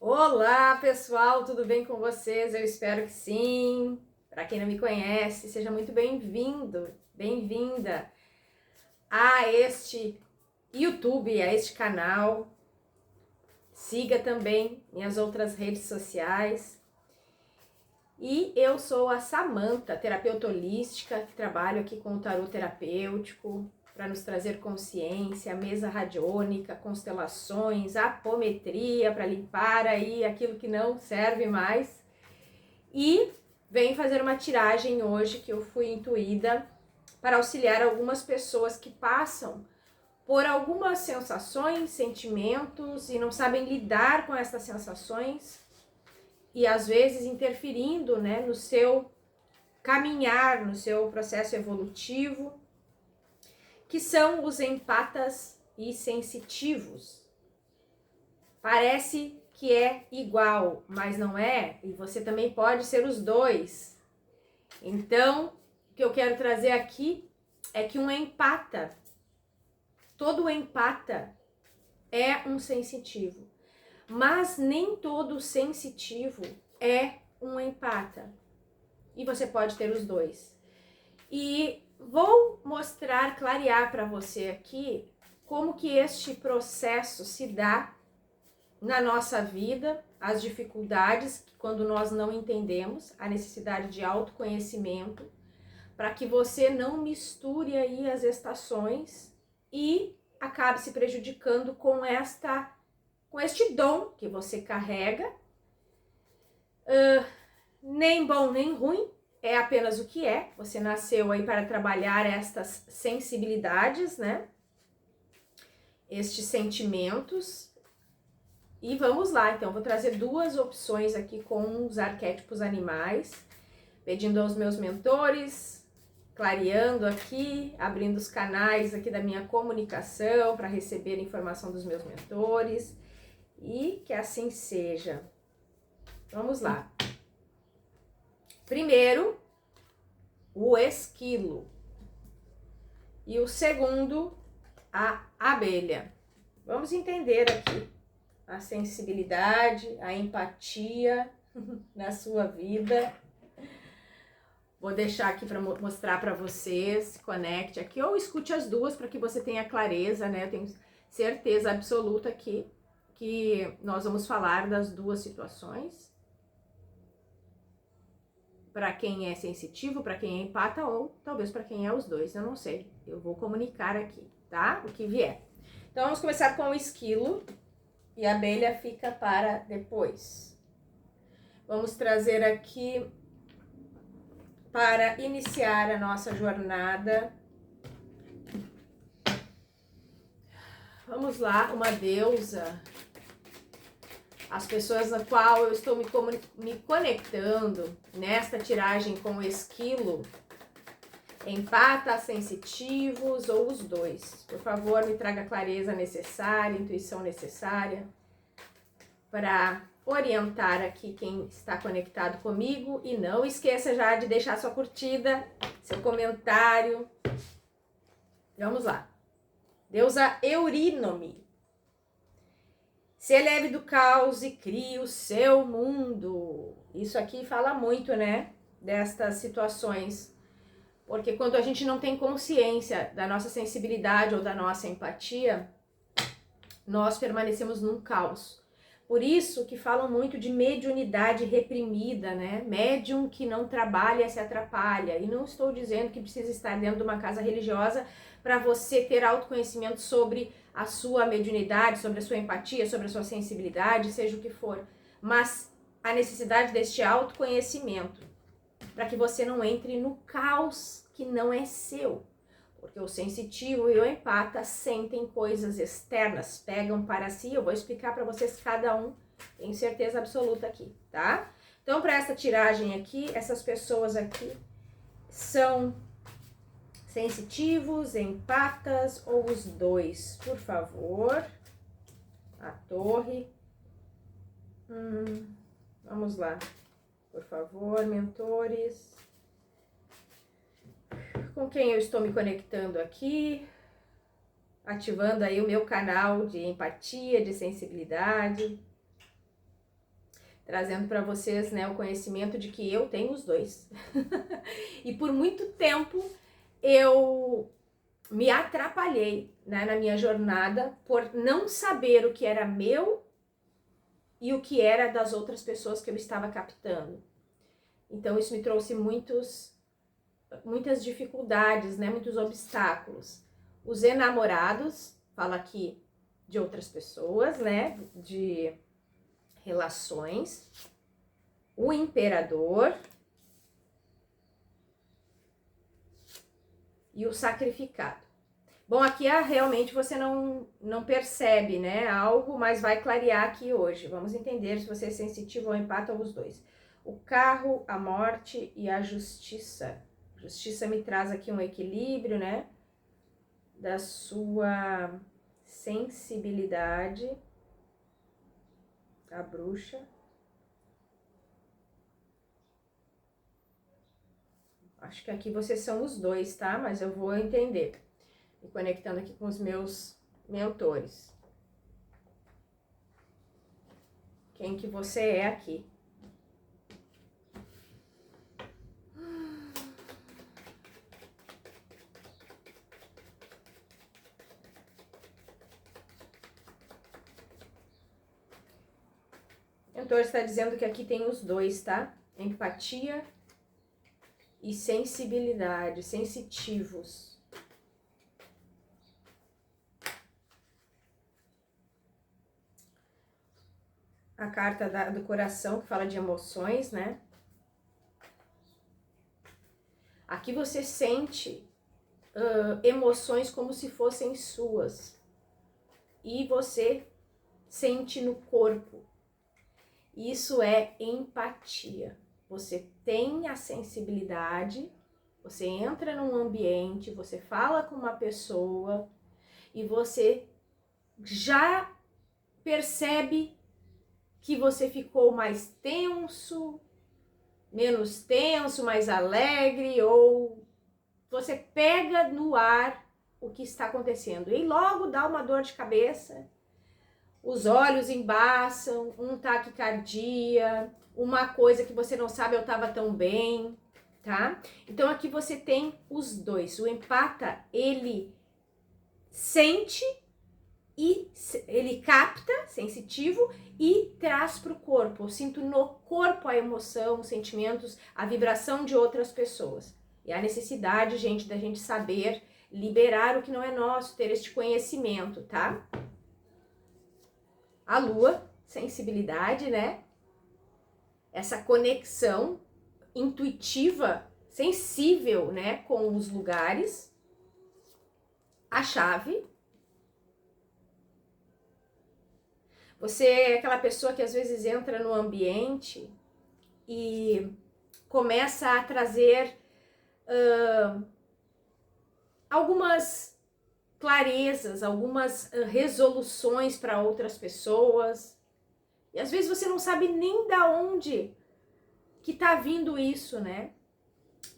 Olá, pessoal, tudo bem com vocês? Eu espero que sim. Para quem não me conhece, seja muito bem-vindo, bem-vinda a este YouTube, a este canal. Siga também minhas outras redes sociais. E eu sou a Samantha, terapeuta holística, que trabalho aqui com o tarô terapêutico para nos trazer consciência, mesa radiônica, constelações, apometria para limpar aí aquilo que não serve mais. E venho fazer uma tiragem hoje que eu fui intuída para auxiliar algumas pessoas que passam por algumas sensações, sentimentos e não sabem lidar com essas sensações e às vezes interferindo, né, no seu caminhar, no seu processo evolutivo, que são os empatas e sensitivos. Parece que é igual, mas não é, e você também pode ser os dois. Então, o que eu quero trazer aqui é que um empata, todo empata é um sensitivo, mas nem todo sensitivo é um empata. E você pode ter os dois. E vou mostrar, clarear para você aqui como que este processo se dá na nossa vida, as dificuldades quando nós não entendemos, a necessidade de autoconhecimento, para que você não misture aí as estações e acabe se prejudicando com este dom que você carrega, nem bom nem ruim, é apenas o que é. Você nasceu aí para trabalhar estas sensibilidades, né? Estes sentimentos. E vamos lá, então, vou trazer duas opções aqui com os arquétipos animais, pedindo aos meus mentores, clareando aqui, abrindo os canais aqui da minha comunicação para receber a informação dos meus mentores e que assim seja. Vamos lá. Primeiro, o esquilo e o segundo, a abelha. Vamos entender aqui a sensibilidade, a empatia na sua vida. Vou deixar aqui para mostrar para vocês, conecte aqui ou escute as duas para que você tenha clareza, né? Eu tenho certeza absoluta aqui que nós vamos falar das duas situações. Para quem é sensitivo, para quem é empata ou talvez para quem é os dois, eu não sei. Eu vou comunicar aqui, tá? O que vier. Então vamos começar com o esquilo. E a abelha fica para depois. Vamos trazer aqui para iniciar a nossa jornada. Vamos lá, uma deusa. As pessoas na qual eu estou me conectando nesta tiragem com o esquilo, empata, sensitivos ou os dois. Por favor, me traga a clareza necessária, a intuição necessária para orientar aqui quem está conectado comigo. E não esqueça já de deixar sua curtida, seu comentário. Vamos lá. Deusa Eurínome. Se eleve do caos e crie o seu mundo. Isso aqui fala muito, né? Destas situações. Porque quando a gente não tem consciência da nossa sensibilidade ou da nossa empatia, nós permanecemos num caos. Por isso que falam muito de mediunidade reprimida, né? Médium que não trabalha se atrapalha. E não estou dizendo que precisa estar dentro de uma casa religiosa para você ter autoconhecimento sobre a sua mediunidade, sobre a sua empatia, sobre a sua sensibilidade, seja o que for. Mas a necessidade deste autoconhecimento para que você não entre no caos que não é seu. Porque o sensitivo e o empata sentem coisas externas, pegam para si. Eu vou explicar para vocês cada um, tenho certeza absoluta aqui, tá? Então, para essa tiragem aqui, essas pessoas aqui são sensitivos, empatas ou os dois, por favor. A torre. Vamos lá. Por favor, mentores. Com quem eu estou me conectando aqui, ativando aí o meu canal de empatia, de sensibilidade. trazendo para vocês, né, o conhecimento de que eu tenho os dois. E por muito tempo eu me atrapalhei, né, na minha jornada por não saber o que era meu e o que era das outras pessoas que eu estava captando. Então isso me trouxe muitas dificuldades, né, muitos obstáculos. Os enamorados, fala aqui de outras pessoas, né, de relações. O imperador e o sacrificado. Bom, aqui realmente você não percebe, né, algo, mas vai clarear aqui hoje. Vamos entender se você é sensitivo ao empate ou os dois. O carro, a morte e a justiça. Justiça me traz aqui um equilíbrio, né, da sua sensibilidade. A bruxa. Acho que aqui vocês são os dois, tá? Mas eu vou entender. Me conectando aqui com os meus mentores. Quem que você é aqui? O mentor está dizendo que aqui tem os dois, tá? Empatia e sensibilidade, sensitivos. A carta do coração, que fala de emoções, né? Aqui você sente emoções como se fossem suas. E você sente no corpo. Isso é empatia. Você tem a sensibilidade, você entra num ambiente, você fala com uma pessoa e você já percebe que você ficou mais tenso, menos tenso, mais alegre, ou você pega no ar o que está acontecendo e logo dá uma dor de cabeça, os olhos embaçam, um taquicardia, uma coisa que você não sabe, eu estava tão bem, tá? Então aqui você tem os dois. O empata, ele sente e ele capta, sensitivo, e traz para o corpo. Eu sinto no corpo a emoção, os sentimentos, a vibração de outras pessoas. E a necessidade, gente, da gente saber liberar o que não é nosso, ter este conhecimento, tá? A lua, sensibilidade, né? Essa conexão intuitiva, sensível, né, com os lugares. A chave. Você é aquela pessoa que às vezes entra no ambiente e começa a trazer algumas clarezas, algumas resoluções para outras pessoas. E às vezes você não sabe nem da onde que tá vindo isso, né?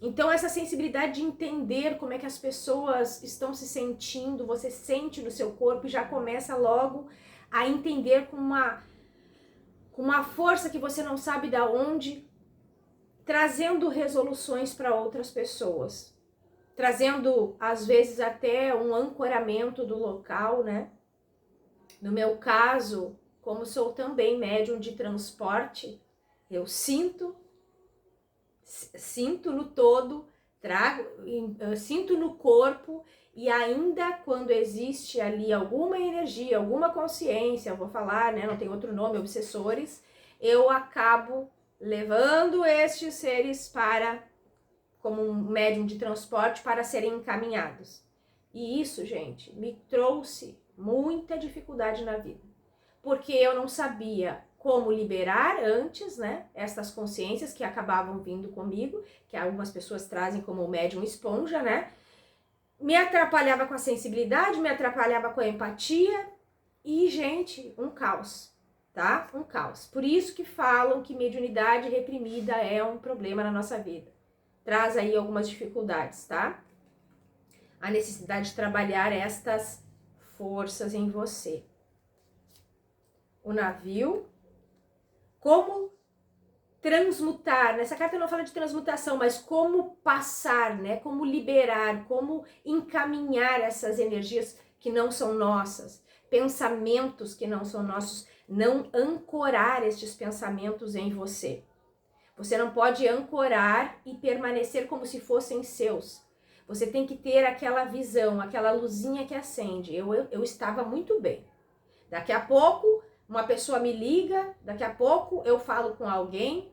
Então essa sensibilidade de entender como é que as pessoas estão se sentindo, você sente no seu corpo e já começa logo a entender com uma força que você não sabe da onde, trazendo resoluções para outras pessoas. Trazendo, às vezes, até um ancoramento do local, né? No meu caso, como sou também médium de transporte, eu sinto no todo, sinto no corpo, e ainda quando existe ali alguma energia, alguma consciência, eu vou falar, né, não tem outro nome, obsessores, eu acabo levando estes seres para, como um médium de transporte, para serem encaminhados. E isso, gente, me trouxe muita dificuldade na vida, porque eu não sabia como liberar antes, né, essas consciências que acabavam vindo comigo, que algumas pessoas trazem como médium esponja, né, me atrapalhava com a sensibilidade, me atrapalhava com a empatia e, gente, um caos, tá? Um caos. Por isso que falam que mediunidade reprimida é um problema na nossa vida. Traz aí algumas dificuldades, tá? A necessidade de trabalhar estas forças em você. O navio, como transmutar. Nessa carta não fala de transmutação, mas como passar, né? Como liberar, como encaminhar essas energias que não são nossas, pensamentos que não são nossos, não ancorar estes pensamentos em você. Você não pode ancorar e permanecer como se fossem seus. Você tem que ter aquela visão, aquela luzinha que acende. Eu estava muito bem. Daqui a pouco, uma pessoa me liga, daqui a pouco eu falo com alguém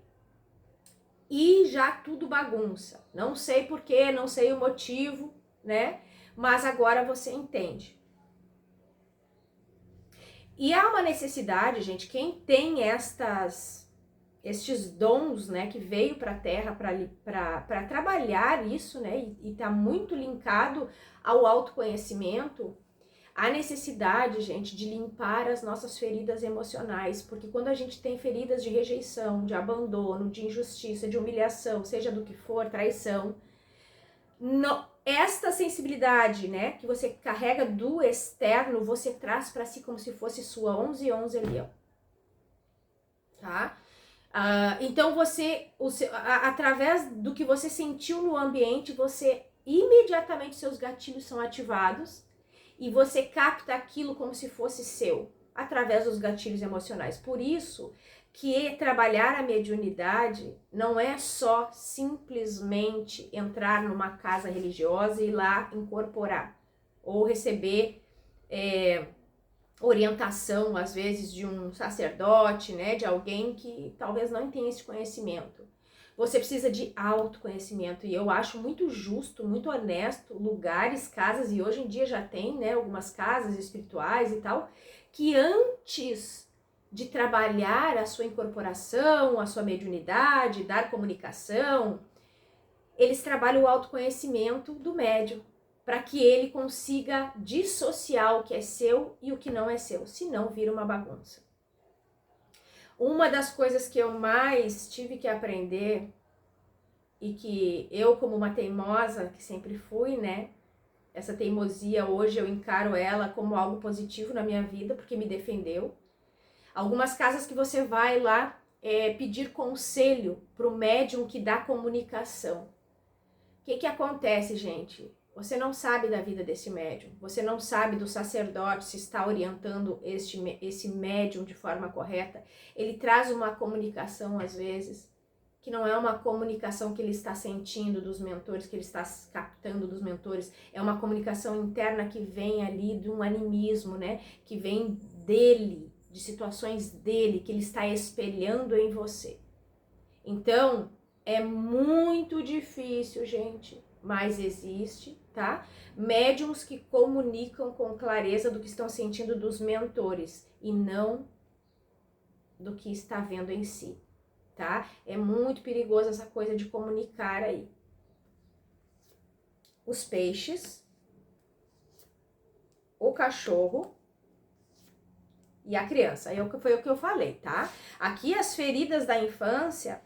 e já tudo bagunça. Não sei porquê, não sei o motivo, né? Mas agora você entende. E há uma necessidade, gente, quem tem estes dons, né, que veio para a Terra para trabalhar isso, né, e tá muito linkado ao autoconhecimento, a necessidade, gente, de limpar as nossas feridas emocionais, porque quando a gente tem feridas de rejeição, de abandono, de injustiça, de humilhação, seja do que for, traição, esta sensibilidade, né, que você carrega do externo, você traz para si como se fosse sua 11 Leão, tá? Então através do que você sentiu no ambiente, você imediatamente seus gatilhos são ativados e você capta aquilo como se fosse seu, através dos gatilhos emocionais. Por isso que trabalhar a mediunidade não é só simplesmente entrar numa casa religiosa e ir lá incorporar, ou receber orientação, às vezes, de um sacerdote, né, de alguém que talvez não tenha esse conhecimento. Você precisa de autoconhecimento, e eu acho muito justo, muito honesto, lugares, casas, e hoje em dia já tem, né, algumas casas espirituais e tal, que antes de trabalhar a sua incorporação, a sua mediunidade, dar comunicação, eles trabalham o autoconhecimento do médium, para que ele consiga dissociar o que é seu e o que não é seu, senão vira uma bagunça. Uma das coisas que eu mais tive que aprender, e que eu, como uma teimosa, que sempre fui, né, essa teimosia hoje eu encaro ela como algo positivo na minha vida, porque me defendeu. Algumas casas que você vai lá pedir conselho para o médium que dá comunicação. O que acontece, gente? Você não sabe da vida desse médium, você não sabe do sacerdote se está orientando esse médium de forma correta. Ele traz uma comunicação, às vezes, que não é uma comunicação que ele está sentindo dos mentores, que ele está captando dos mentores, é uma comunicação interna que vem ali de um animismo, né? Que vem dele, de situações dele, que ele está espelhando em você. Então, é muito difícil, gente, mas existe, tá? Médiums que comunicam com clareza do que estão sentindo dos mentores e não do que está vendo em si, tá? É muito perigoso essa coisa de comunicar aí. Os peixes, o cachorro e a criança. Foi o que eu falei, tá? Aqui as feridas da infância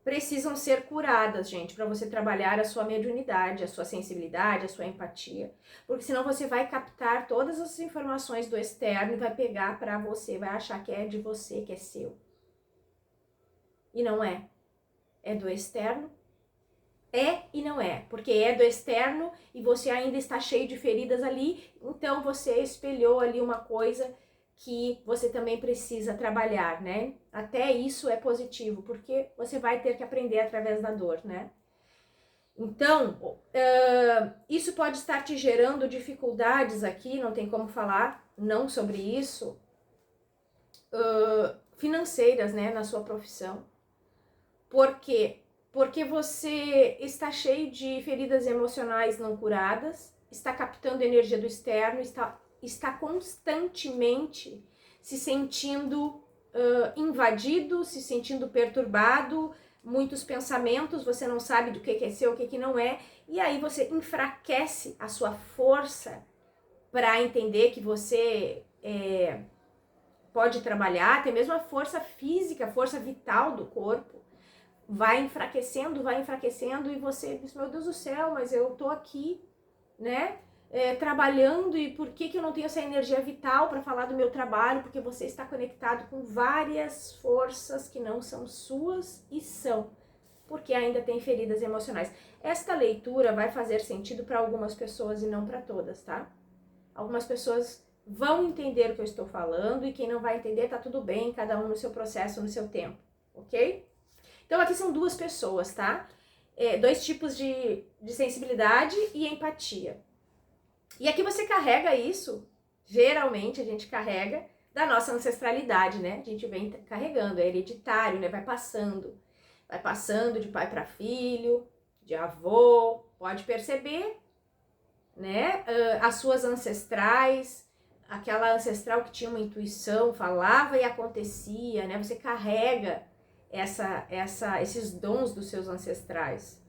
precisam ser curadas, gente, para você trabalhar a sua mediunidade, a sua sensibilidade, a sua empatia, porque senão você vai captar todas as informações do externo e vai pegar para você, vai achar que é de você, que é seu. E não é. É do externo. É e não é, porque é do externo e você ainda está cheio de feridas ali, então você espelhou ali uma coisa que você também precisa trabalhar, né? Até isso é positivo, porque você vai ter que aprender através da dor, né? Então, isso pode estar te gerando dificuldades aqui, não tem como falar não sobre isso, financeiras, né, na sua profissão. Por quê? Porque você está cheio de feridas emocionais não curadas, está captando energia do externo, está constantemente se sentindo invadido, se sentindo perturbado, muitos pensamentos, você não sabe do que é seu, o que não é, e aí você enfraquece a sua força para entender que você pode trabalhar, até mesmo a força física, a força vital do corpo, vai enfraquecendo, e você diz, meu Deus do céu, mas eu tô aqui, né? trabalhando e por que eu não tenho essa energia vital para falar do meu trabalho? Porque você está conectado com várias forças que não são suas e são, porque ainda tem feridas emocionais. Esta leitura vai fazer sentido para algumas pessoas e não para todas, tá? Algumas pessoas vão entender o que eu estou falando e quem não vai entender tá tudo bem, cada um no seu processo, no seu tempo, ok? Então aqui são duas pessoas, tá? Dois tipos de sensibilidade e empatia. E aqui você carrega isso, geralmente a gente carrega da nossa ancestralidade, né? A gente vem carregando, é hereditário, né? Vai passando de pai para filho, de avô, pode perceber, né? As suas ancestrais, aquela ancestral que tinha uma intuição, falava e acontecia, né? Você carrega esses dons dos seus ancestrais.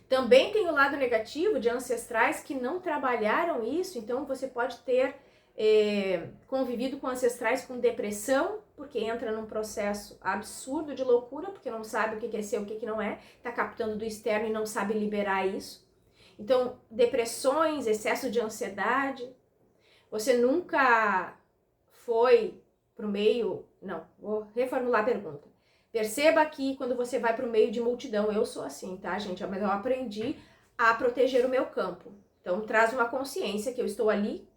Também tem o lado negativo de ancestrais que não trabalharam isso, então você pode ter convivido com ancestrais com depressão, porque entra num processo absurdo de loucura, porque não sabe o que é ser, o que não é, tá captando do externo e não sabe liberar isso. Então, depressões, excesso de ansiedade. Você nunca foi pro meio... Não, vou reformular a pergunta. Perceba que quando você vai pro meio de multidão, eu sou assim, tá, gente? Mas eu aprendi a proteger o meu campo. Então, traz uma consciência que eu estou ali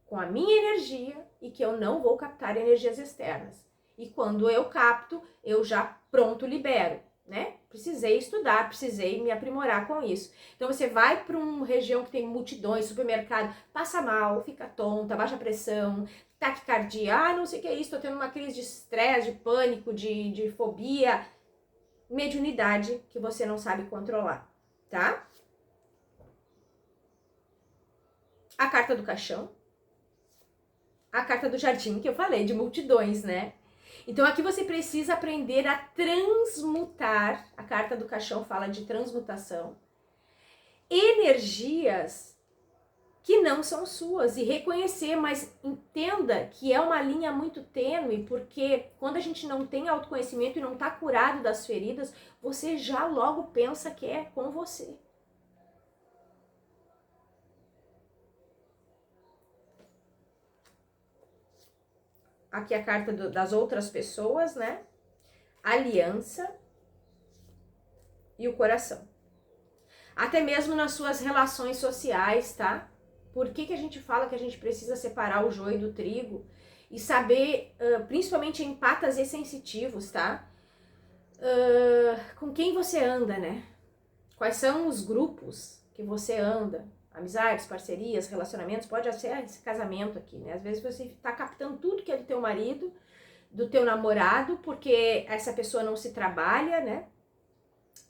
com a minha energia e que eu não vou captar energias externas. E quando eu capto, eu já pronto libero, né? Precisei estudar, precisei me aprimorar com isso. Então você vai para uma região que tem multidões, supermercado, passa mal, fica tonta, baixa pressão, taquicardia, não sei o que é isso, tô tendo uma crise de estresse, de pânico, de fobia, mediunidade que você não sabe controlar, tá? A carta do caixão, a carta do jardim que eu falei, de multidões, né? Então aqui você precisa aprender a transmutar, a carta do caixão fala de transmutação, energias que não são suas e reconhecer, mas entenda que é uma linha muito tênue, porque quando a gente não tem autoconhecimento e não tá curado das feridas, você já logo pensa que é com você. Aqui a carta das outras pessoas, né? Aliança e o coração. Até mesmo nas suas relações sociais, tá? Por que a gente fala que a gente precisa separar o joio do trigo? E saber, principalmente empatas e sensitivos, tá? Com quem você anda, né? Quais são os grupos que você anda? Amizades, parcerias, relacionamentos, pode ser esse casamento aqui, né? Às vezes você tá captando tudo que é do teu marido, do teu namorado, porque essa pessoa não se trabalha, né?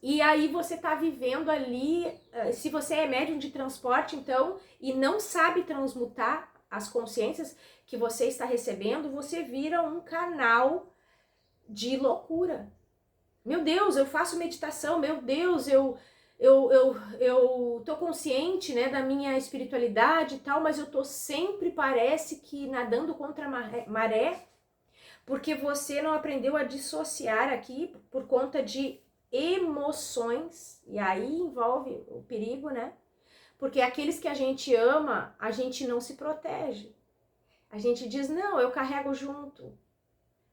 E aí você tá vivendo ali, se você é médium de transporte, então, e não sabe transmutar as consciências que você está recebendo, você vira um canal de loucura. Meu Deus, eu faço meditação, meu Deus, eu tô consciente, né, da minha espiritualidade e tal, mas eu tô sempre, parece que nadando contra a maré, porque você não aprendeu a dissociar aqui por conta de emoções, e aí envolve o perigo, né? Porque aqueles que a gente ama, a gente não se protege. A gente diz, não, eu carrego junto.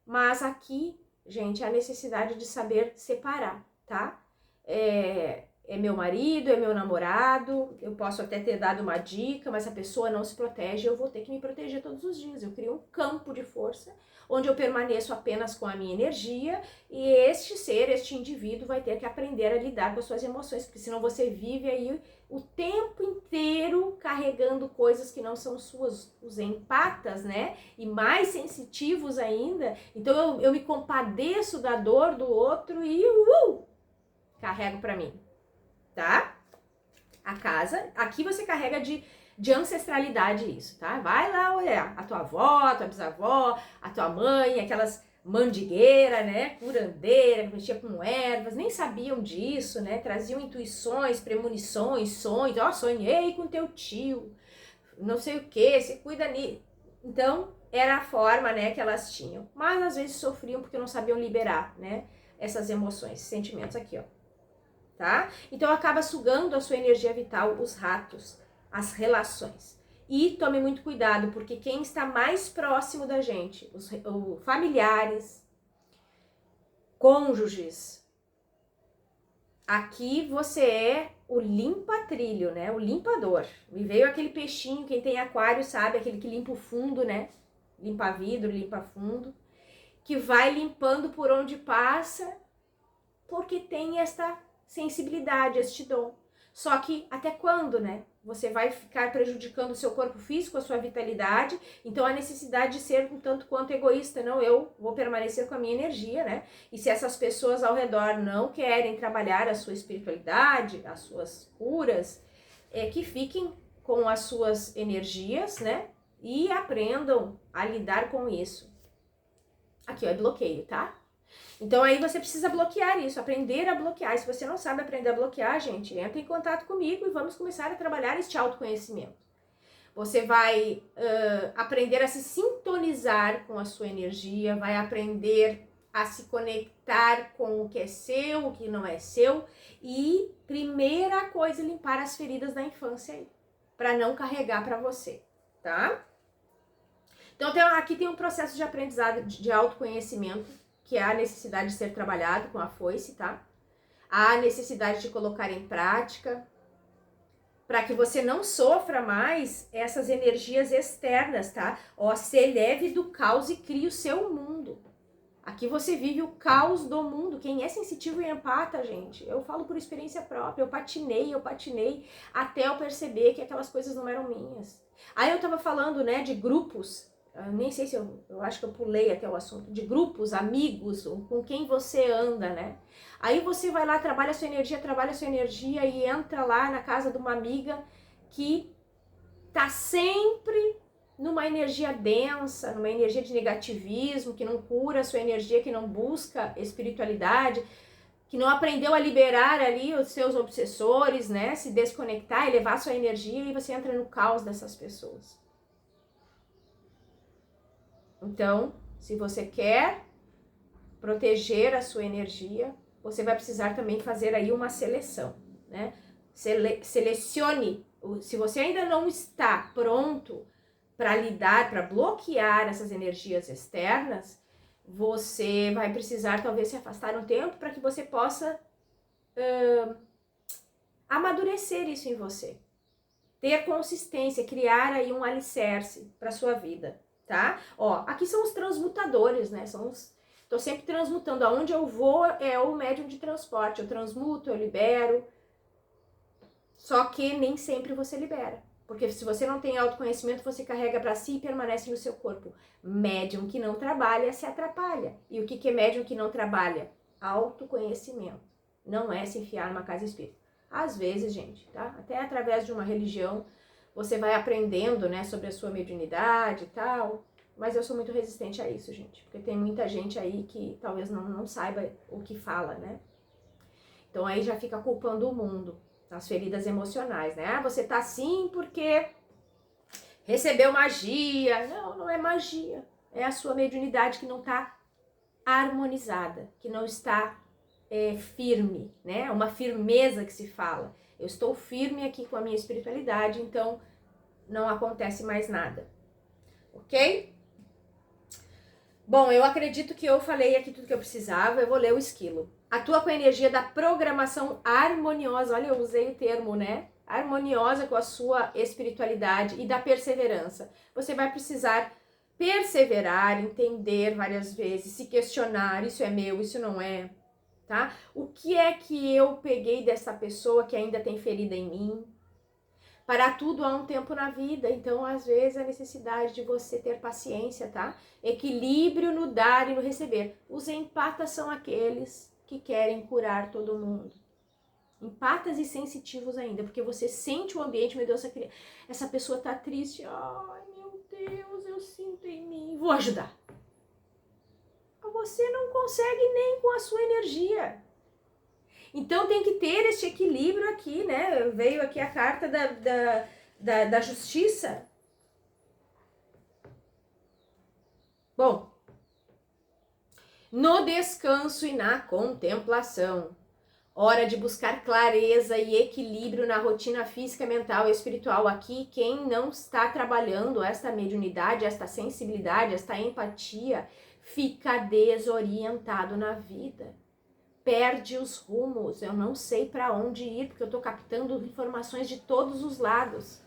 Mas aqui, gente, a necessidade de saber separar, tá? É meu marido, é meu namorado, eu posso até ter dado uma dica, mas a pessoa não se protege, eu vou ter que me proteger todos os dias. Eu crio um campo de força, onde eu permaneço apenas com a minha energia, e este indivíduo vai ter que aprender a lidar com as suas emoções, porque senão você vive aí o tempo inteiro carregando coisas que não são suas, os empatas, né? E mais sensitivos ainda. Então eu me compadeço da dor do outro e carrego pra mim. Tá? A casa, aqui você carrega de ancestralidade isso, tá? Vai lá olhar a tua avó, a tua bisavó, a tua mãe, aquelas mandigueiras, né? Curandeira, que mexia com ervas, nem sabiam disso, né? Traziam intuições, premonições, sonhos. Ó, sonhei com teu tio, não sei o que, você cuida nisso. Então, era a forma, né, que elas tinham. Mas às vezes sofriam porque não sabiam liberar, né? Essas emoções, sentimentos aqui, ó. Tá? Então acaba sugando a sua energia vital os ratos, as relações. E tome muito cuidado, porque quem está mais próximo da gente, os familiares, cônjuges, aqui você é o limpa-trilho, né? O limpador. Me veio aquele peixinho, quem tem aquário sabe, aquele que limpa o fundo, né? Limpa vidro, limpa fundo, que vai limpando por onde passa, porque tem esta sensibilidade, este dom. Só que até quando, né? Você vai ficar prejudicando o seu corpo físico, a sua vitalidade, então a necessidade de ser um tanto quanto egoísta, não, eu vou permanecer com a minha energia, né? E se essas pessoas ao redor não querem trabalhar a sua espiritualidade, as suas curas, que fiquem com as suas energias, né? E aprendam a lidar com isso. Aqui, ó, é bloqueio, tá? Então aí você precisa bloquear isso, aprender a bloquear. E se você não sabe aprender a bloquear, gente, entra em contato comigo e vamos começar a trabalhar este autoconhecimento. Você vai aprender a se sintonizar com a sua energia, vai aprender a se conectar com o que é seu, o que não é seu. E primeira coisa, limpar as feridas da infância aí, para não carregar para você, tá? Então aqui tem um processo de aprendizado, de autoconhecimento, que é a necessidade de ser trabalhado com a foice, tá? A necessidade de colocar em prática, para que você não sofra mais essas energias externas, tá? Ó, se eleve do caos e crie o seu mundo. Aqui você vive o caos do mundo. Quem é sensitivo e empata, gente, eu falo por experiência própria, eu patinei, até eu perceber que aquelas coisas não eram minhas. Aí eu tava falando, né, de grupos. Nem sei se eu acho que eu pulei até o assunto, de grupos, amigos, com quem você anda, né? Aí você vai lá, trabalha a sua energia e entra lá na casa de uma amiga que tá sempre numa energia densa, numa energia de negativismo, que não cura a sua energia, que não busca espiritualidade, que não aprendeu a liberar ali os seus obsessores, né? Se desconectar, elevar a sua energia, e você entra no caos dessas pessoas. Então, se você quer proteger a sua energia, você vai precisar também fazer aí uma seleção, né? Selecione. Se você ainda não está pronto para lidar, para bloquear essas energias externas, você vai precisar talvez se afastar um tempo para que você possa amadurecer isso em você. Ter consistência, criar aí um alicerce para sua vida. Tá? Ó, aqui são os transmutadores, né? Tô sempre transmutando. Aonde eu vou é o médium de transporte. Eu transmuto, eu libero. Só que nem sempre você libera. Porque se você não tem autoconhecimento, você carrega para si e permanece no seu corpo. Médium que não trabalha se atrapalha. E o que é médium que não trabalha? Autoconhecimento. Não é se enfiar numa casa espírita. Às vezes, gente, tá? Até através de uma religião, você vai aprendendo, né, sobre a sua mediunidade e tal, mas eu sou muito resistente a isso, gente, porque tem muita gente aí que talvez não saiba o que fala, né? Então aí já fica culpando o mundo, as feridas emocionais, né? Ah, você tá assim porque recebeu magia. Não, não é magia, é a sua mediunidade que não tá harmonizada, que não está firme, né? Uma firmeza que se fala. Eu estou firme aqui com a minha espiritualidade, então não acontece mais nada, ok? Bom, eu acredito que eu falei aqui tudo que eu precisava, eu vou ler o esquilo. Atua com a energia da programação harmoniosa, olha, eu usei o termo, né? Harmoniosa com a sua espiritualidade e da perseverança. Você vai precisar perseverar, entender várias vezes, se questionar, isso é meu, isso não é, tá? O que é que eu peguei dessa pessoa que ainda tem ferida em mim? Para tudo há um tempo na vida, então às vezes a necessidade de você ter paciência, tá? Equilíbrio no dar e no receber. Os empatas são aqueles que querem curar todo mundo. Empatas e sensitivos ainda, porque você sente o ambiente, meu Deus, essa pessoa tá triste. Ai, meu Deus, eu sinto em mim, vou ajudar. Você não consegue nem com a sua energia. Então tem que ter esse equilíbrio aqui, né? Veio aqui a carta da justiça. Bom, no descanso e na contemplação, Hora de buscar clareza e equilíbrio na rotina física, mental e espiritual. Aqui, quem não está trabalhando esta mediunidade, esta sensibilidade, esta empatia, fica desorientado na vida. Perde os rumos. Eu não sei para onde ir, porque eu estou captando informações de todos os lados.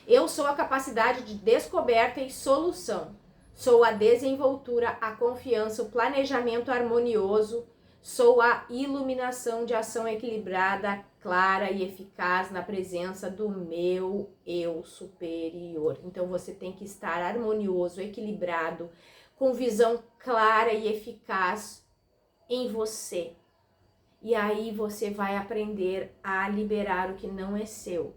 Eu sou a capacidade de descoberta e solução. Sou a desenvoltura, a confiança, o planejamento harmonioso. Sou a iluminação de ação equilibrada, clara e eficaz na presença do meu eu superior. Então você tem que estar harmonioso, equilibrado, com visão clara e eficaz em você. E aí você vai aprender a liberar o que não é seu,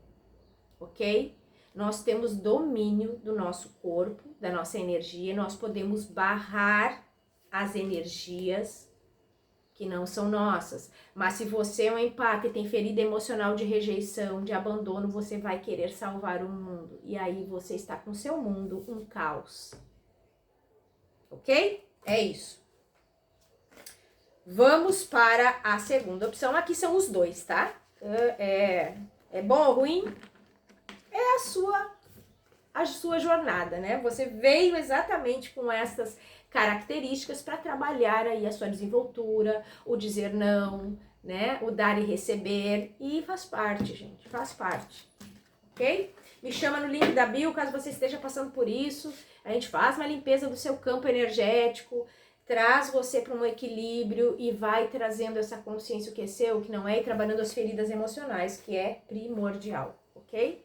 ok? Nós temos domínio do nosso corpo, da nossa energia, nós podemos barrar as energias que não são nossas. Mas se você é um empata e tem ferida emocional de rejeição, de abandono, você vai querer salvar o mundo. E aí você está com o seu mundo um caos. Ok? É isso. Vamos para a segunda opção. Aqui são os dois, tá? É bom ou ruim? É a sua jornada, né? Você veio exatamente com essas características para trabalhar aí a sua desenvoltura, o dizer não, né? O dar e receber. E faz parte, gente. Faz parte. Ok? Me chama no link da bio, caso você esteja passando por isso. A gente faz uma limpeza do seu campo energético, traz você para um equilíbrio e vai trazendo essa consciência o que é seu, o que não é, e trabalhando as feridas emocionais, que é primordial, ok?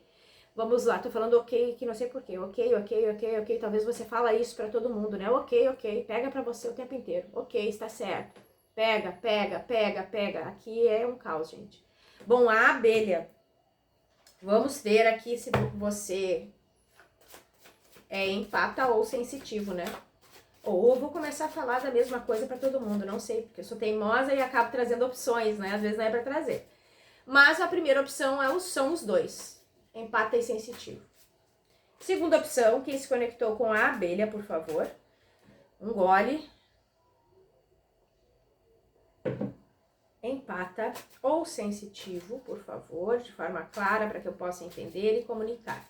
Vamos lá, tô falando ok aqui, não sei porquê, ok, talvez você fala isso para todo mundo, né? Ok, pega para você o tempo inteiro, ok, está certo, pega, aqui é um caos, gente. Bom, a abelha, vamos ver aqui se você é empata ou sensitivo, né? Ou eu vou começar a falar da mesma coisa para todo mundo, não sei, porque eu sou teimosa e acabo trazendo opções, né? Às vezes não é para trazer. Mas a primeira opção são os dois, empata e sensitivo. Segunda opção, quem se conectou com a abelha, por favor, um gole. Empata ou sensitivo, por favor, de forma clara para que eu possa entender e comunicar.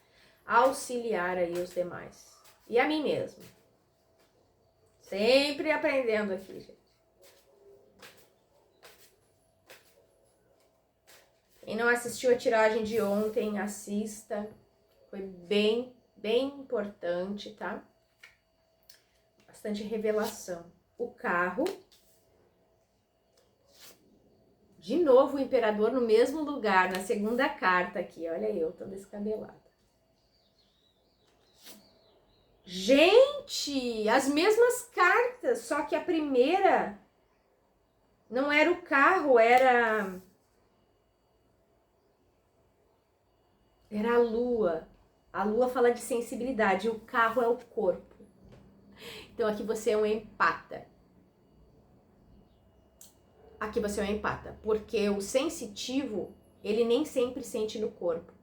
Auxiliar aí os demais. E a mim mesmo. Sempre aprendendo aqui, gente. Quem não assistiu a tiragem de ontem, assista. Foi bem importante, tá? Bastante revelação. O carro. De novo o imperador no mesmo lugar, na segunda carta aqui. Olha eu, toda descabelada. Gente, as mesmas cartas, só que a primeira não era o carro, era a lua. A lua fala de sensibilidade, o carro é o corpo. Então aqui você é um empata. Aqui você é um empata, porque o sensitivo, ele nem sempre sente no corpo.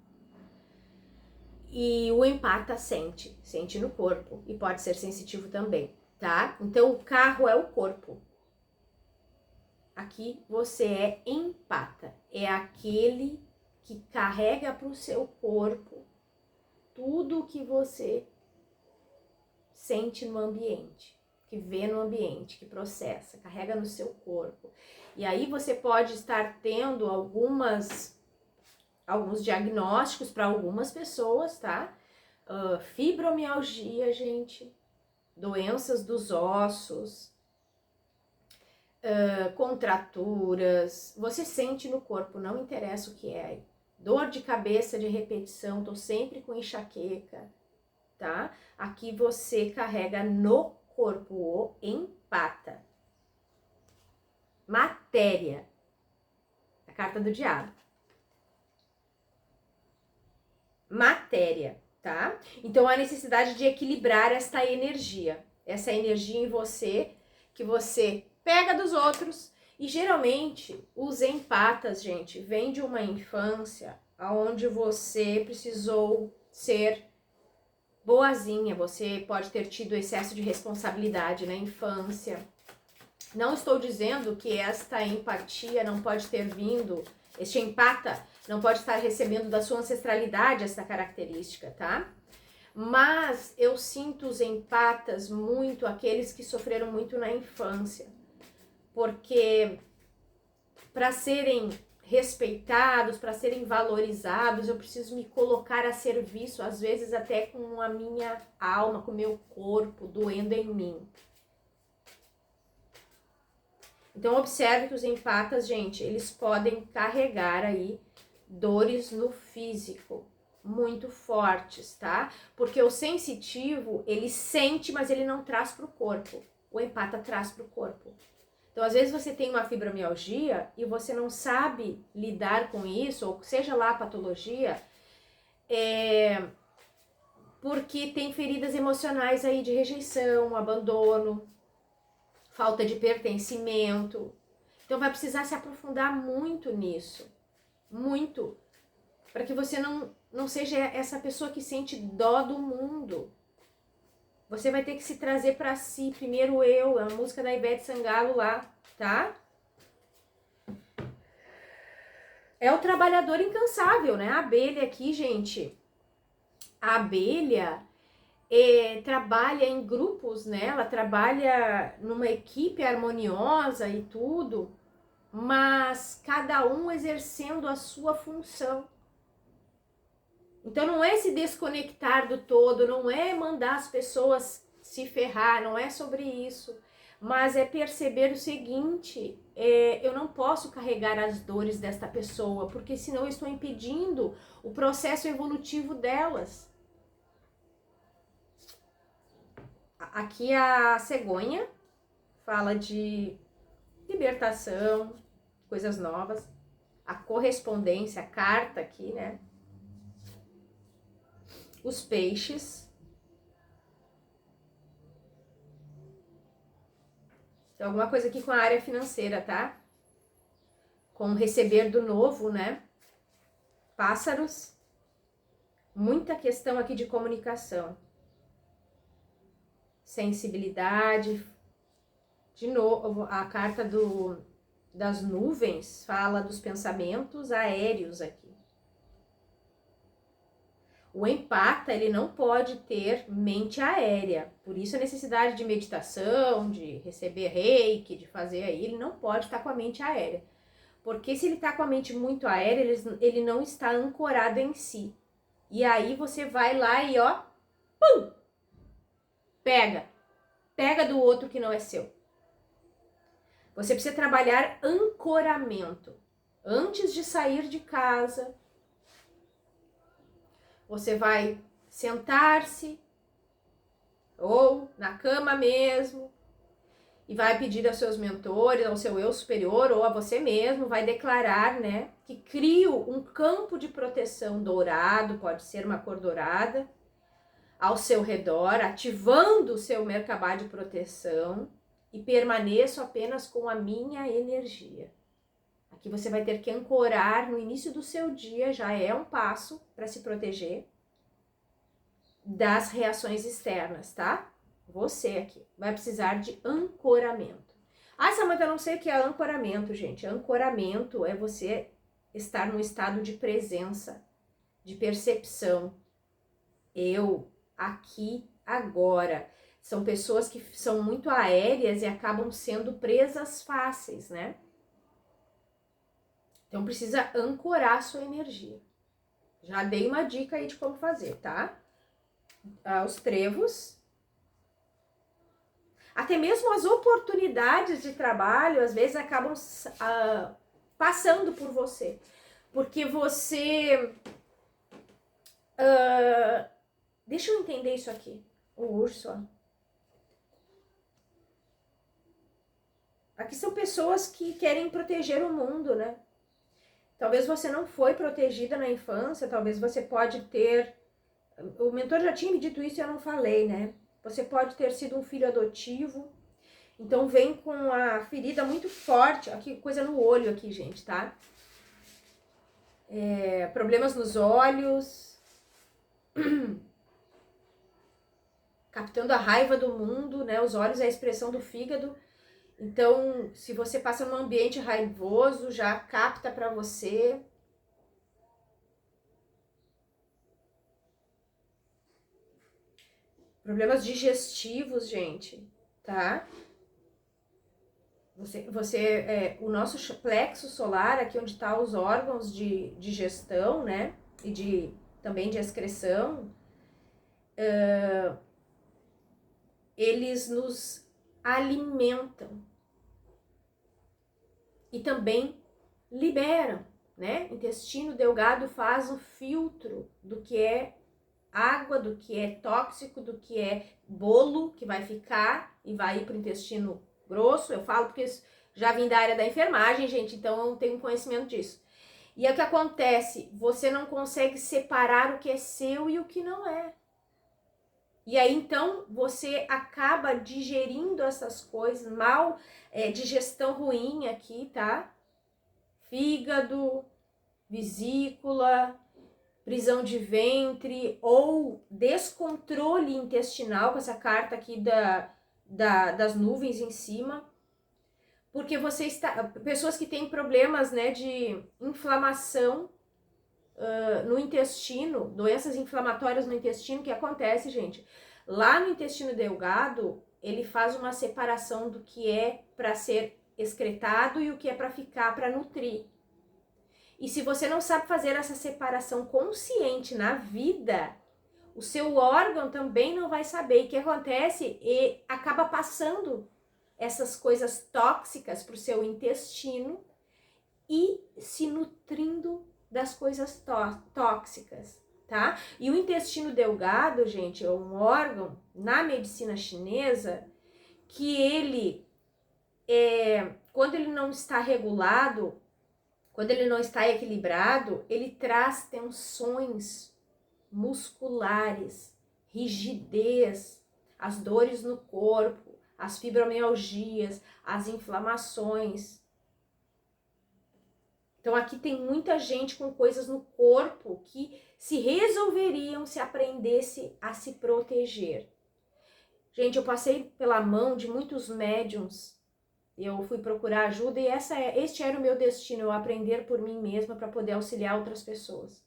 E o empata sente no corpo e pode ser sensitivo também, tá? Então o carro é o corpo. Aqui você é empata, é aquele que carrega para o seu corpo tudo o que você sente no ambiente, que vê no ambiente, que processa, carrega no seu corpo. E aí você pode estar tendo alguns diagnósticos para algumas pessoas, tá? Fibromialgia, gente, doenças dos ossos, contraturas, você sente no corpo, não interessa o que é. Dor de cabeça de repetição, tô sempre com enxaqueca, tá? Aqui você carrega no corpo o empata. Matéria, a carta do diabo. Matéria, tá? Então a necessidade de equilibrar essa energia em você, que você pega dos outros. E geralmente os empatas, gente, vem de uma infância onde você precisou ser boazinha, você pode ter tido excesso de responsabilidade na infância, Não estou dizendo que esta empatia não pode ter vindo, este empata não pode estar recebendo da sua ancestralidade essa característica, tá? Mas eu sinto os empatas muito, aqueles que sofreram muito na infância, porque para serem respeitados, para serem valorizados, eu preciso me colocar a serviço, às vezes até com a minha alma, com o meu corpo, doendo em mim. Então, observe que os empatas, gente, eles podem carregar aí dores no físico muito fortes, tá? Porque o sensitivo, ele sente, mas ele não traz para o corpo. O empata traz para o corpo. Então, às vezes você tem uma fibromialgia e você não sabe lidar com isso, ou seja lá a patologia, porque tem feridas emocionais aí de rejeição, abandono, falta de pertencimento. Então, vai precisar se aprofundar muito nisso, muito, para que você não seja essa pessoa que sente dó do mundo. Você vai ter que se trazer para si, primeiro eu, a música da Ivete Sangalo lá, tá? É o trabalhador incansável, né? A abelha aqui, gente, a abelha trabalha em grupos, né? Ela trabalha numa equipe harmoniosa e tudo, mas cada um exercendo a sua função. Então não é se desconectar do todo, não é mandar as pessoas se ferrar, não é sobre isso. Mas é perceber o seguinte, eu não posso carregar as dores desta pessoa, porque senão eu estou impedindo o processo evolutivo delas. Aqui a cegonha fala de libertação, coisas novas. A correspondência, a carta aqui, né? Os peixes. Tem alguma coisa aqui com a área financeira, tá? Com receber do novo, né? Pássaros. Muita questão aqui de comunicação. Sensibilidade. De novo, a carta das nuvens fala dos pensamentos aéreos aqui. O empata, ele não pode ter mente aérea, por isso a necessidade de meditação, de receber reiki, de fazer aí, ele não pode estar com a mente aérea. Porque se ele está com a mente muito aérea, ele não está ancorado em si. E aí você vai lá e ó, pum, pega do outro que não é seu. Você precisa trabalhar ancoramento. Antes de sair de casa, você vai sentar-se ou na cama mesmo e vai pedir aos seus mentores, ao seu eu superior ou a você mesmo, vai declarar, né, que crio um campo de proteção dourado, pode ser uma cor dourada, ao seu redor, ativando o seu Merkabah de proteção e permaneço apenas com a minha energia. Aqui você vai ter que ancorar no início do seu dia, já é um passo para se proteger das reações externas, tá? Você aqui vai precisar de ancoramento. Ah, Samanta, eu não sei o que é ancoramento, gente. Ancoramento é você estar num estado de presença, de percepção. Eu, aqui, agora. São pessoas que são muito aéreas e acabam sendo presas fáceis, né? Então, precisa ancorar a sua energia. Já dei uma dica aí de como fazer, tá? Os trevos. Até mesmo as oportunidades de trabalho, às vezes, acabam passando por você. Porque você... deixa eu entender isso aqui. O urso, ó. Aqui são pessoas que querem proteger o mundo, né? Talvez você não foi protegida na infância, talvez você pode ter... O mentor já tinha me dito isso e eu não falei, né? Você pode ter sido um filho adotivo. Então vem com a ferida muito forte. Aqui, coisa no olho aqui, gente, tá? Problemas nos olhos. Captando a raiva do mundo, né? Os olhos é a expressão do fígado. Então, se você passa num ambiente raivoso, já capta para você. Problemas digestivos, gente, tá? O nosso plexo solar, aqui onde tá os órgãos de digestão, né? E também de excreção, eles nos alimentam e também liberam, né? Intestino delgado faz o filtro do que é água, do que é tóxico, do que é bolo que vai ficar e vai ir para o intestino grosso. Eu falo porque já vim da área da enfermagem, gente, então eu tenho conhecimento disso. E é o que acontece, você não consegue separar o que é seu e o que não é. E aí, então, você acaba digerindo essas coisas, digestão ruim aqui, tá? Fígado, vesícula, prisão de ventre ou descontrole intestinal, com essa carta aqui das nuvens em cima. Porque pessoas que têm problemas, né, de inflamação no intestino, doenças inflamatórias no intestino, que acontece, gente? Lá no intestino delgado, ele faz uma separação do que é para ser excretado e o que é para ficar, para nutrir. E se você não sabe fazer essa separação consciente na vida, o seu órgão também não vai saber. E o que acontece? E acaba passando essas coisas tóxicas para o seu intestino e se nutrindo das coisas tóxicas, tá? E o intestino delgado, gente, é um órgão na medicina chinesa que ele, quando ele não está regulado, quando ele não está equilibrado, ele traz tensões musculares, rigidez, as dores no corpo, as fibromialgias, as inflamações. Então aqui tem muita gente com coisas no corpo que se resolveriam se aprendesse a se proteger. Gente, eu passei pela mão de muitos médiums. Eu fui procurar ajuda e este era o meu destino, eu aprender por mim mesma para poder auxiliar outras pessoas.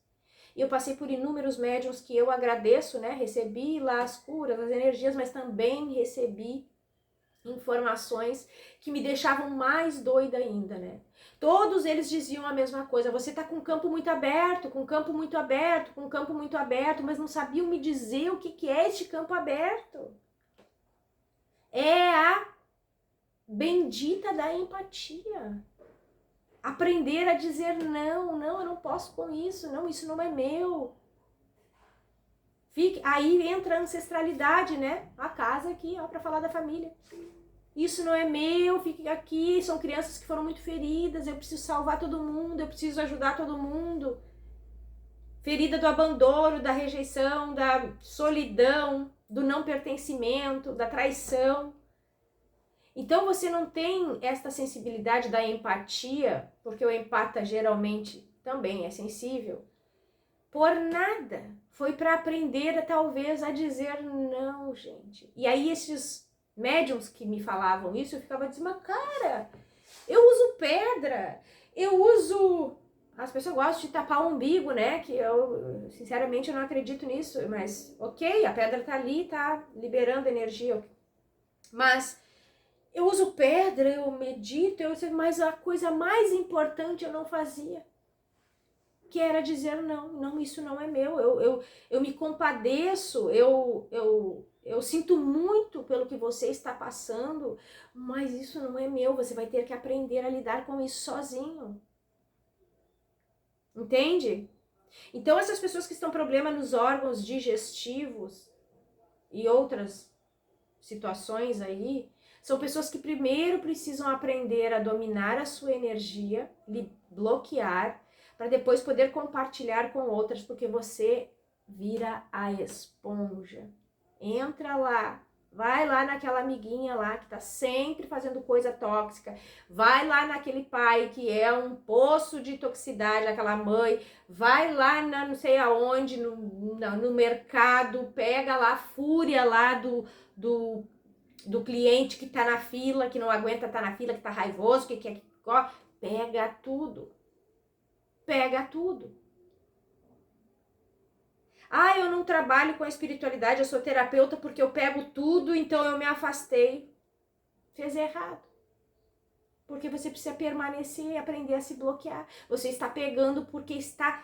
E eu passei por inúmeros médiums que eu agradeço, né? Recebi lá as curas, as energias, mas também recebi informações que me deixavam mais doida ainda, né? Todos eles diziam a mesma coisa: você tá com um campo muito aberto, com um campo muito aberto, com um campo muito aberto, mas não sabiam me dizer o que é este campo aberto. É a bendita da empatia. Aprender a dizer não, eu não posso com isso, não, isso não é meu. Aí entra a ancestralidade, né? A casa aqui, ó, para falar da família. Isso não é meu, fique aqui, são crianças que foram muito feridas, eu preciso salvar todo mundo, eu preciso ajudar todo mundo. Ferida do abandono, da rejeição, da solidão, do não pertencimento, da traição. Então você não tem esta sensibilidade da empatia, porque o empata geralmente também é sensível, por nada. Foi para aprender talvez a dizer não, gente. E aí esses médiums que me falavam isso, eu ficava dizendo, mas cara, eu uso pedra, eu uso... As pessoas gostam de tapar o umbigo, né? Que eu, sinceramente, eu não acredito nisso. Mas, ok, a pedra tá ali, tá liberando energia. Mas eu uso pedra, eu medito, mas a coisa mais importante eu não fazia. Que era dizer não, isso não é meu. Eu me compadeço, eu sinto muito pelo que você está passando, mas isso não é meu. Você vai ter que aprender a lidar com isso sozinho. Entende? Então essas pessoas que estão com problema nos órgãos digestivos e outras situações aí, são pessoas que primeiro precisam aprender a dominar a sua energia, bloquear, para depois poder compartilhar com outras, porque você vira a esponja. Entra lá, vai lá naquela amiguinha lá que tá sempre fazendo coisa tóxica, vai lá naquele pai que é um poço de toxicidade, aquela mãe, vai lá não sei aonde, no mercado, pega lá a fúria lá do do cliente que tá na fila, que não aguenta estar na fila, que tá raivoso, que quer... Ó, pega tudo. Pega tudo. Ah, eu não trabalho com a espiritualidade, eu sou terapeuta porque eu pego tudo, então eu me afastei. Fez errado. Porque você precisa permanecer e aprender a se bloquear. Você está pegando porque está...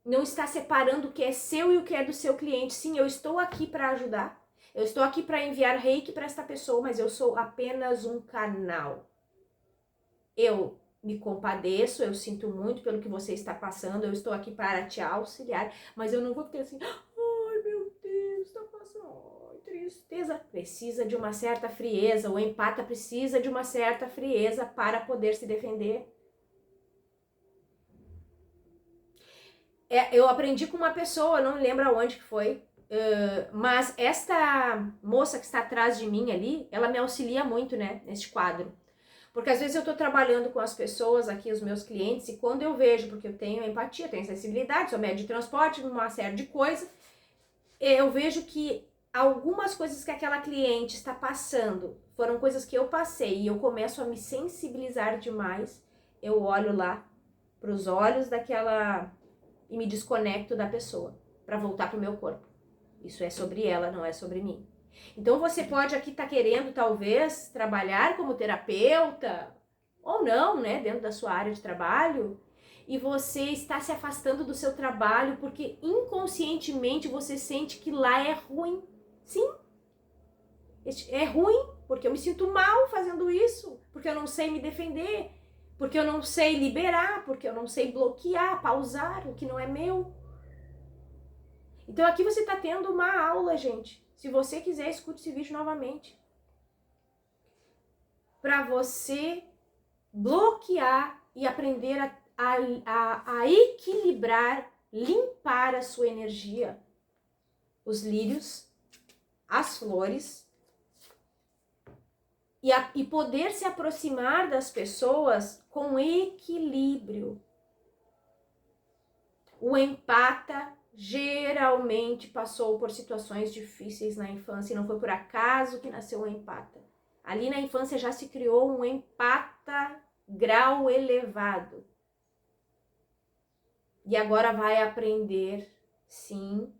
não está separando o que é seu e o que é do seu cliente. Sim, eu estou aqui para ajudar. Eu estou aqui para enviar reiki para esta pessoa, mas eu sou apenas um canal. Eu me compadeço, eu sinto muito pelo que você está passando, eu estou aqui para te auxiliar, mas eu não vou ficar assim, ai meu Deus, está passando, ai, tristeza. Precisa de uma certa frieza, o empata precisa de uma certa frieza para poder se defender. Eu aprendi com uma pessoa, não lembro aonde que foi, mas esta moça que está atrás de mim ali, ela me auxilia muito, né, neste quadro. Porque às vezes eu estou trabalhando com as pessoas aqui, os meus clientes, e quando eu vejo, porque eu tenho empatia, tenho sensibilidade, sou médio de transporte, uma série de coisas, eu vejo que algumas coisas que aquela cliente está passando foram coisas que eu passei e eu começo a me sensibilizar demais, eu olho lá para os olhos daquela e me desconecto da pessoa para voltar para o meu corpo. Isso é sobre ela, não é sobre mim. Então você pode aqui estar querendo talvez trabalhar como terapeuta ou não, né, dentro da sua área de trabalho, e você está se afastando do seu trabalho porque inconscientemente você sente que lá é ruim. Sim, é ruim porque eu me sinto mal fazendo isso, porque eu não sei me defender, porque eu não sei liberar, porque eu não sei bloquear, pausar o que não é meu. Então aqui você está tendo uma aula, gente. Se você quiser, escute esse vídeo novamente. Para você bloquear e aprender a equilibrar, limpar a sua energia. Os lírios, as flores. E poder se aproximar das pessoas com equilíbrio. O empata geralmente passou por situações difíceis na infância e não foi por acaso que nasceu o empata. Ali na infância já se criou um empata grau elevado. E agora vai aprender, sim,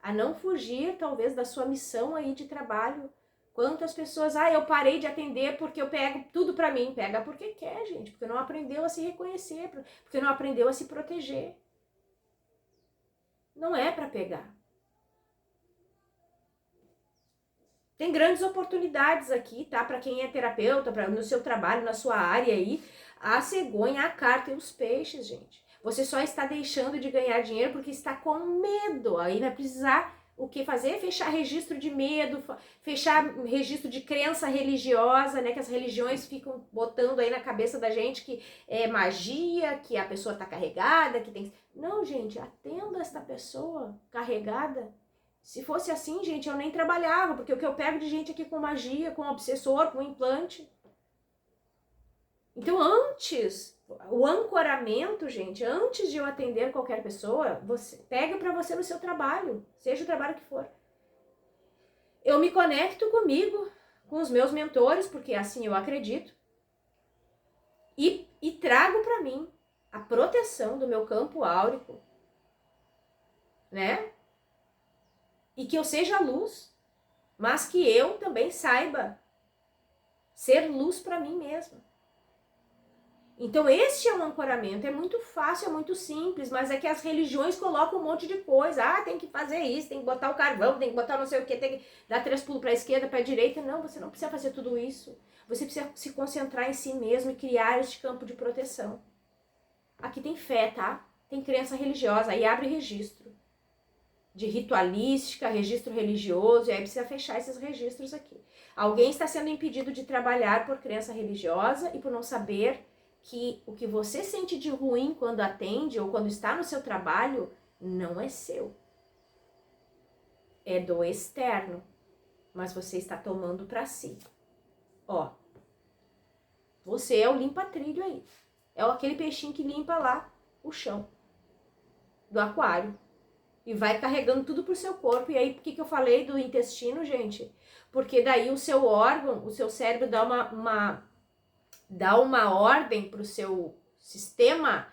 a não fugir talvez da sua missão aí de trabalho. Quantas pessoas, eu parei de atender porque eu pego tudo pra mim. Pega porque quer, gente, porque não aprendeu a se reconhecer, porque não aprendeu a se proteger. Não é para pegar. Tem grandes oportunidades aqui, tá? Para quem é terapeuta, no seu trabalho, na sua área aí. A cegonha, a carta e os peixes, gente. Você só está deixando de ganhar dinheiro porque está com medo. Aí vai precisar o que fazer? Fechar registro de medo, fechar registro de crença religiosa, né? Que as religiões ficam botando aí na cabeça da gente que é magia, que a pessoa tá carregada, que tem... Não, gente, atenda esta pessoa carregada. Se fosse assim, gente, eu nem trabalhava, porque o que eu pego de gente aqui com magia, com obsessor, com implante. Então, antes, o ancoramento, gente, antes de eu atender qualquer pessoa, você pega para você no seu trabalho, seja o trabalho que for. Eu me conecto comigo, com os meus mentores, porque assim eu acredito, e trago para mim a proteção do meu campo áurico, né? E que eu seja luz, mas que eu também saiba ser luz para mim mesma. Então este é um ancoramento, é muito fácil, é muito simples, mas é que as religiões colocam um monte de coisa. Tem que fazer isso, tem que botar o carvão, tem que botar não sei o que, tem que dar 3 pulos para a esquerda, para a direita. Não, você não precisa fazer tudo isso. Você precisa se concentrar em si mesmo e criar este campo de proteção. Aqui tem fé, tá? Tem crença religiosa, aí abre registro de ritualística, registro religioso, e aí precisa fechar esses registros aqui. Alguém está sendo impedido de trabalhar por crença religiosa e por não saber que o que você sente de ruim quando atende ou quando está no seu trabalho não é seu. É do externo, mas você está tomando para si. Você é o limpa-trilho aí. É aquele peixinho que limpa lá o chão do aquário. E vai carregando tudo pro seu corpo. E aí, por que eu falei do intestino, gente? Porque daí o seu órgão, o seu cérebro dá uma ordem pro seu sistema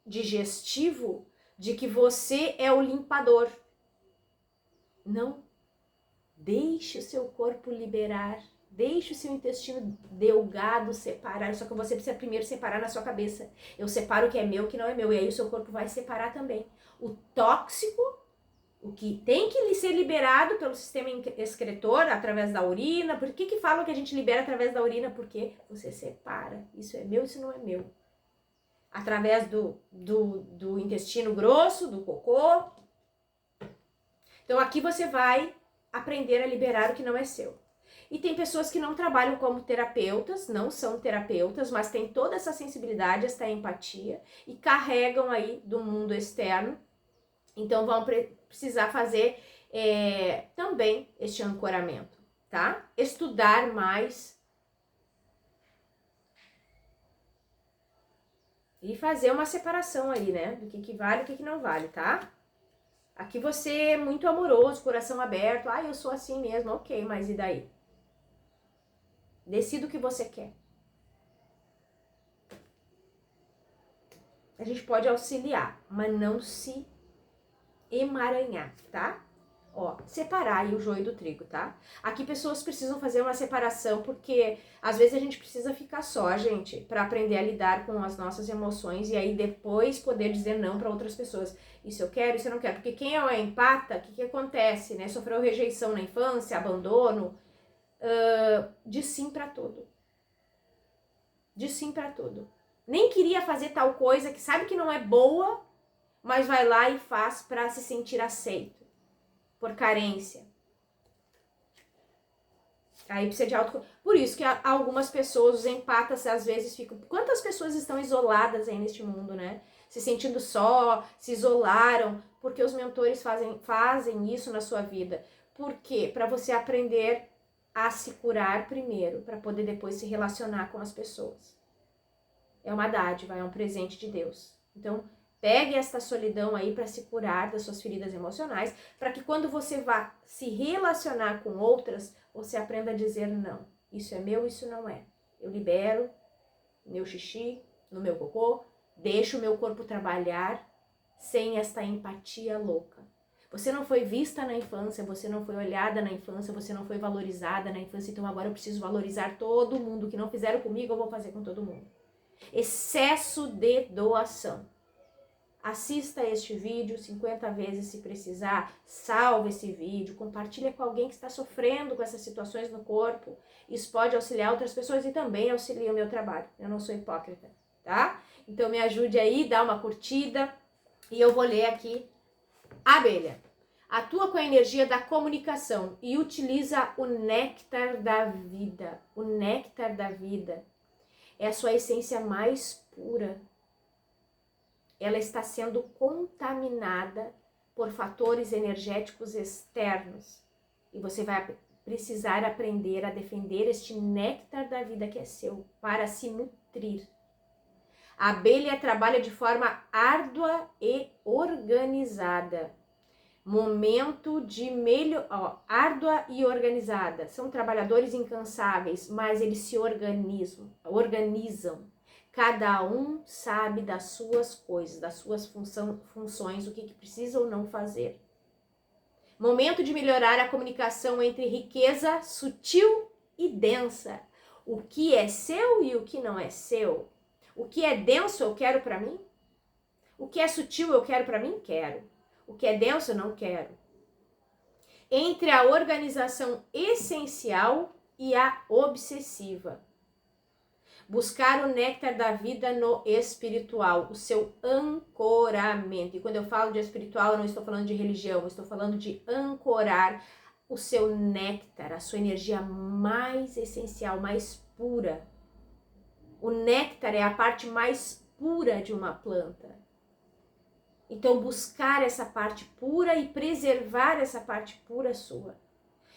digestivo de que você é o limpador. Não. Deixe o seu corpo liberar. Deixe o seu intestino delgado separar. Só que você precisa primeiro separar na sua cabeça. Eu separo o que é meu e o que não é meu. E aí o seu corpo vai separar também. O tóxico, o que tem que ser liberado pelo sistema excretor através da urina. Por que falam que a gente libera através da urina? Porque você separa. Isso é meu, isso não é meu. Através do intestino grosso, do cocô. Então aqui você vai aprender a liberar o que não é seu. E tem pessoas que não trabalham como terapeutas, não são terapeutas, mas têm toda essa sensibilidade, essa empatia e carregam aí do mundo externo. Então vão precisar fazer também este ancoramento, tá? Estudar mais e fazer uma separação aí, né? Do que vale e o que não vale, tá? Aqui você é muito amoroso, coração aberto. Ah, eu sou assim mesmo. Ok, mas e daí? Decida o que você quer. A gente pode auxiliar, mas não se emaranhar, tá? Ó, separar aí o joio do trigo, tá? Aqui pessoas precisam fazer uma separação porque às vezes a gente precisa ficar só, gente, para aprender a lidar com as nossas emoções e aí depois poder dizer não para outras pessoas. Isso eu quero, isso eu não quero. Porque quem é o empata, o que acontece, né? Sofreu rejeição na infância, abandono, diz sim para tudo. Diz sim para tudo. Nem queria fazer tal coisa que sabe que não é boa, mas vai lá e faz para se sentir aceito. Por carência. Aí precisa de Por isso que algumas pessoas, os empatas, às vezes ficam... Quantas pessoas estão isoladas aí neste mundo, né? Se sentindo só, se isolaram, porque os mentores fazem isso na sua vida. Por quê? Para você aprender a se curar primeiro, para poder depois se relacionar com as pessoas. É uma dádiva, é um presente de Deus. Então, pegue esta solidão aí para se curar das suas feridas emocionais, para que quando você vá se relacionar com outras, você aprenda a dizer não. Isso é meu, isso não é. Eu libero meu xixi no meu cocô, deixo o meu corpo trabalhar sem esta empatia louca. Você não foi vista na infância, você não foi olhada na infância, você não foi valorizada na infância, então agora eu preciso valorizar todo mundo. O que não fizeram comigo, eu vou fazer com todo mundo. Excesso de doação. Assista este vídeo 50 vezes se precisar, salve esse vídeo, compartilha com alguém que está sofrendo com essas situações no corpo. Isso pode auxiliar outras pessoas e também auxilia o meu trabalho. Eu não sou hipócrita, tá? Então me ajude aí, dá uma curtida e eu vou ler aqui. Abelha, atua com a energia da comunicação e utiliza o néctar da vida. O néctar da vida é a sua essência mais pura. Ela está sendo contaminada por fatores energéticos externos. E você vai precisar aprender a defender este néctar da vida que é seu, para se nutrir. A abelha trabalha de forma árdua e organizada. Momento de árdua e organizada. São trabalhadores incansáveis, mas eles se organizam. Cada um sabe das suas coisas, das suas funções, o que precisa ou não fazer. Momento de melhorar a comunicação entre riqueza sutil e densa. O que é seu e o que não é seu. O que é denso eu quero para mim. O que é sutil eu quero para mim? Quero. O que é denso eu não quero. Entre a organização essencial e a obsessiva. Buscar o néctar da vida no espiritual, o seu ancoramento. E quando eu falo de espiritual, eu não estou falando de religião, eu estou falando de ancorar o seu néctar, a sua energia mais essencial, mais pura. O néctar é a parte mais pura de uma planta. Então, buscar essa parte pura e preservar essa parte pura sua.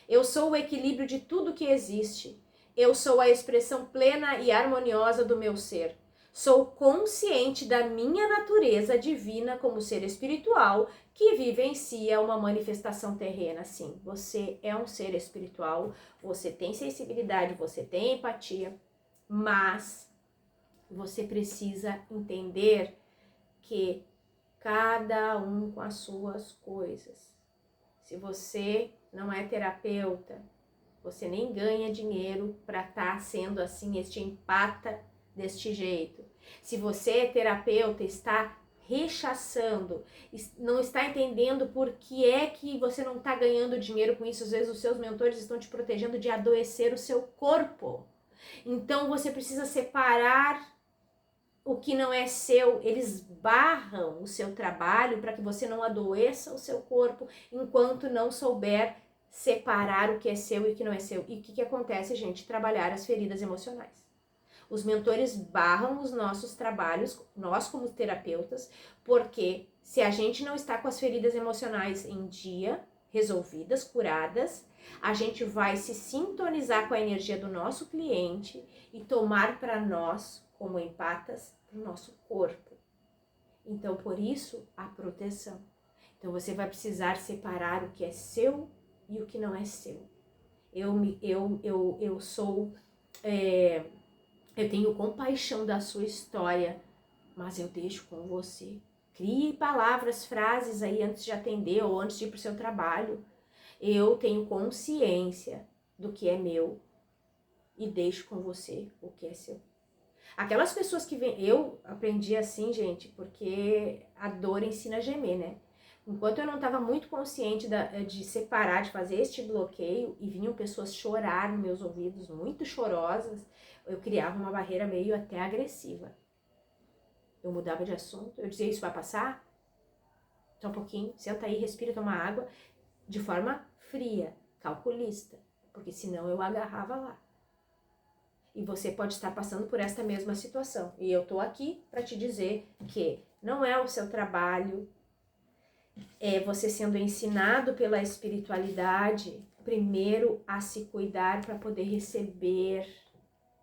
Eu sou o equilíbrio de tudo que existe. Eu sou a expressão plena e harmoniosa do meu ser. Sou consciente da minha natureza divina como ser espiritual que vivencia uma manifestação terrena. Sim, você é um ser espiritual, você tem sensibilidade, você tem empatia, mas você precisa entender que cada um com as suas coisas. Se você não é terapeuta, você nem ganha dinheiro para estar sendo assim, este empata deste jeito. Se você é terapeuta, está rechaçando, não está entendendo por que é que você não está ganhando dinheiro com isso. Às vezes os seus mentores estão te protegendo de adoecer o seu corpo. Então você precisa separar o que não é seu. Eles barram o seu trabalho para que você não adoeça o seu corpo enquanto não souber separar o que é seu e o que não é seu. E o que acontece, gente? Trabalhar as feridas emocionais. Os mentores barram os nossos trabalhos, nós como terapeutas, porque se a gente não está com as feridas emocionais em dia, resolvidas, curadas, a gente vai se sintonizar com a energia do nosso cliente e tomar para nós, como empatas, para o nosso corpo. Então, por isso, a proteção. Então, você vai precisar separar o que é seu e o que não é seu. Eu tenho compaixão da sua história, mas eu deixo com você. Crie palavras, frases aí antes de atender ou antes de ir para o seu trabalho. Eu tenho consciência do que é meu e deixo com você o que é seu. Aquelas pessoas que vêm... Eu aprendi assim, gente, porque a dor ensina a gemer, né? Enquanto eu não estava muito consciente de separar, de fazer este bloqueio, e vinham pessoas chorar nos meus ouvidos, muito chorosas, eu criava uma barreira meio até agressiva. Eu mudava de assunto, eu dizia, isso vai passar? Só um pouquinho, senta aí, respira, toma água, de forma fria, calculista, porque senão eu agarrava lá. E você pode estar passando por esta mesma situação. E eu tô aqui para te dizer que não é o seu trabalho, é você sendo ensinado pela espiritualidade, primeiro a se cuidar para poder receber,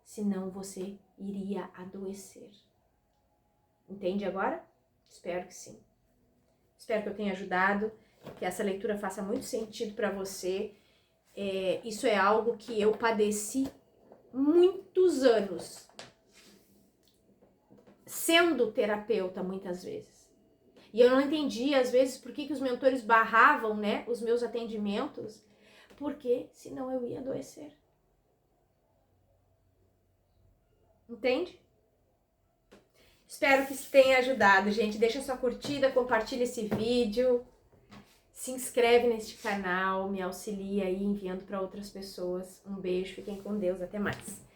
senão você iria adoecer. Entende agora? Espero que sim. Espero que eu tenha ajudado, que essa leitura faça muito sentido para você. Isso é algo que eu padeci muitos anos, sendo terapeuta muitas vezes. E eu não entendia, às vezes, por que os mentores barravam, né, os meus atendimentos, porque senão eu ia adoecer. Entende? Espero que isso tenha ajudado, gente. Deixa sua curtida, compartilha esse vídeo, se inscreve neste canal, me auxilia aí enviando para outras pessoas. Um beijo, fiquem com Deus, até mais.